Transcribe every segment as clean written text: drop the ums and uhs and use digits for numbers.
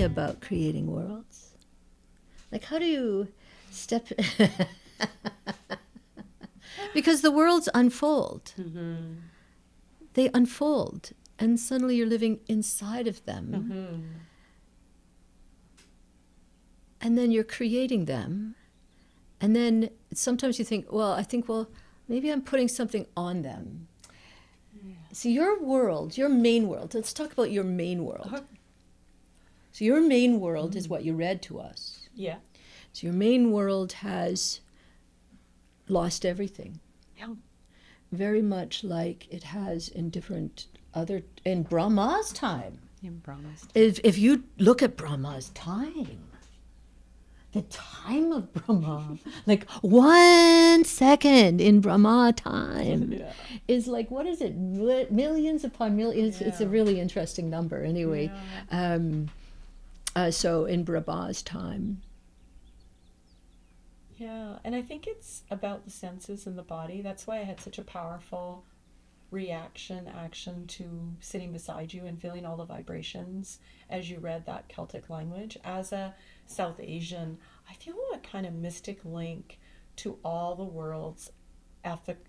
about creating worlds. Like, how do you step... Because the worlds unfold. Mm-hmm. They unfold, and suddenly you're living inside of them. Mm-hmm. And then you're creating them. And then sometimes you think, well, maybe I'm putting something on them. Yeah. So your world, your main world, let's talk about your main world. Uh-huh. So your main world is what you read to us. Yeah. So your main world has lost everything. Yeah. Very much like it has in Brahma's time. In Brahma's time. If you look at Brahma's time, the time of Brahma, like 1 second in Brahma time is like, what is it? Millions upon millions. It's a really interesting number anyway. So in Brahma's time. Yeah, and I think it's about the senses in the body. That's why I had such a powerful action to sitting beside you and feeling all the vibrations as you read that Celtic language. As a South Asian, I feel a kind of mystic link to all the world's epic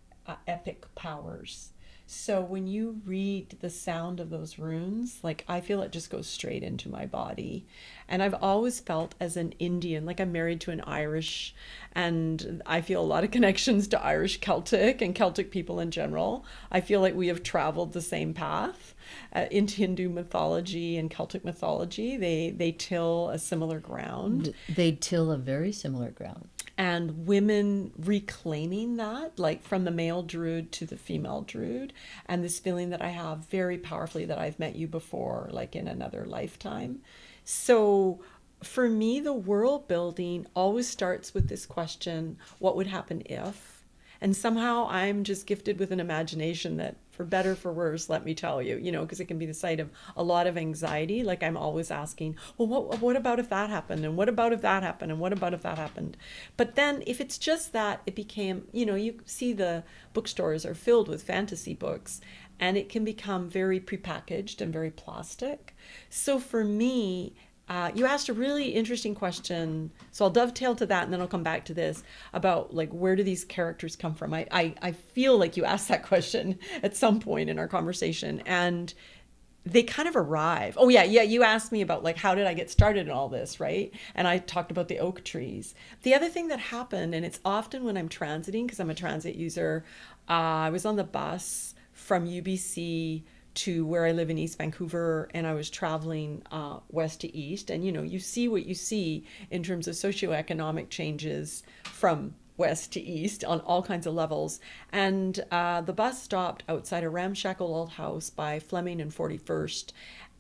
powers. So when you read the sound of those runes, like, I feel it just goes straight into my body. And I've always felt as an Indian, like I'm married to an Irish, and I feel a lot of connections to Irish Celtic and Celtic people in general. I feel like we have traveled the same path into Hindu mythology and Celtic mythology. They till a similar ground. They till a very similar ground. And women reclaiming that, like from the male druid to the female druid, and this feeling that I have very powerfully that I've met you before, like in another lifetime. So for me, the world building always starts with this question, what would happen if? And somehow I'm just gifted with an imagination that, for better, for worse, let me tell you, because it can be the site of a lot of anxiety. Like, I'm always asking, well, what about if that happened? And what about if that happened? And what about if that happened? But then if it's just that, it became, you see the bookstores are filled with fantasy books, and it can become very prepackaged and very plastic. So for me, you asked a really interesting question, so I'll dovetail to that and then I'll come back to this about, like, where do these characters come from? I feel like you asked that question at some point in our conversation, and they kind of arrive. Oh yeah, you asked me about, like, how did I get started in all this, right? And I talked about the oak trees. The other thing that happened, and it's often when I'm transiting, because I'm a transit user, I was on the bus from UBC to where I live in East Vancouver, and I was traveling west to east, and you see what you see in terms of socioeconomic changes from west to east on all kinds of levels. And the bus stopped outside a ramshackle old house by Fleming and 41st,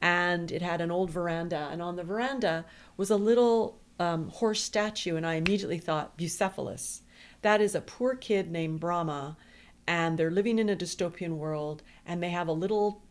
and it had an old veranda, and on the veranda was a little horse statue, and I immediately thought, Bucephalus. That is a poor kid named Brahma, and they're living in a dystopian world, and they have a little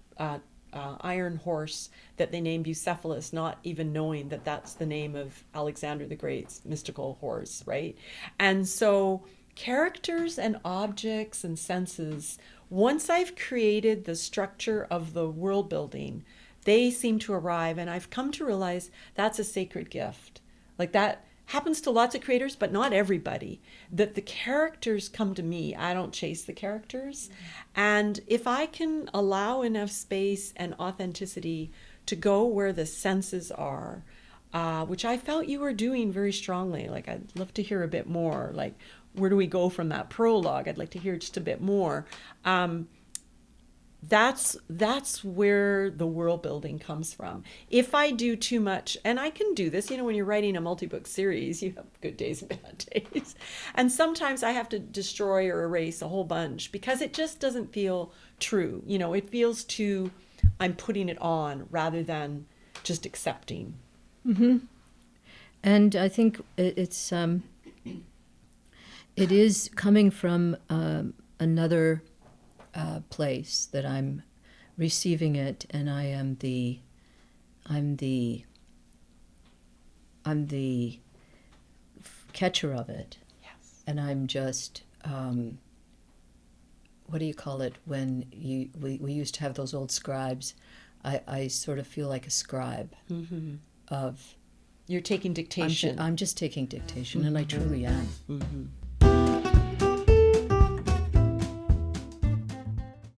iron horse that they name Bucephalus, not even knowing that that's the name of Alexander the Great's mystical horse, right? And so characters and objects and senses, once I've created the structure of the world building, they seem to arrive, and I've come to realize that's a sacred gift. Like, that happens to lots of creators, but not everybody. That the characters come to me. I don't chase the characters. And if I can allow enough space and authenticity to go where the senses are, which I felt you were doing very strongly. Like, I'd love to hear a bit more. Like, where do we go from that prologue? I'd like to hear just a bit more. That's where the world building comes from. If I do too much, and I can do this, when you're writing a multi-book series, you have good days and bad days. And sometimes I have to destroy or erase a whole bunch because it just doesn't feel true. It feels too, I'm putting it on rather than just accepting. Mm-hmm. And I think it is coming from another place that I'm receiving it, and I'm the catcher of it. Yes. And I'm just what do you call it when we used to have those old scribes? I sort of feel like a scribe Mm-hmm. of You're taking dictation. I'm just taking dictation, and I truly am.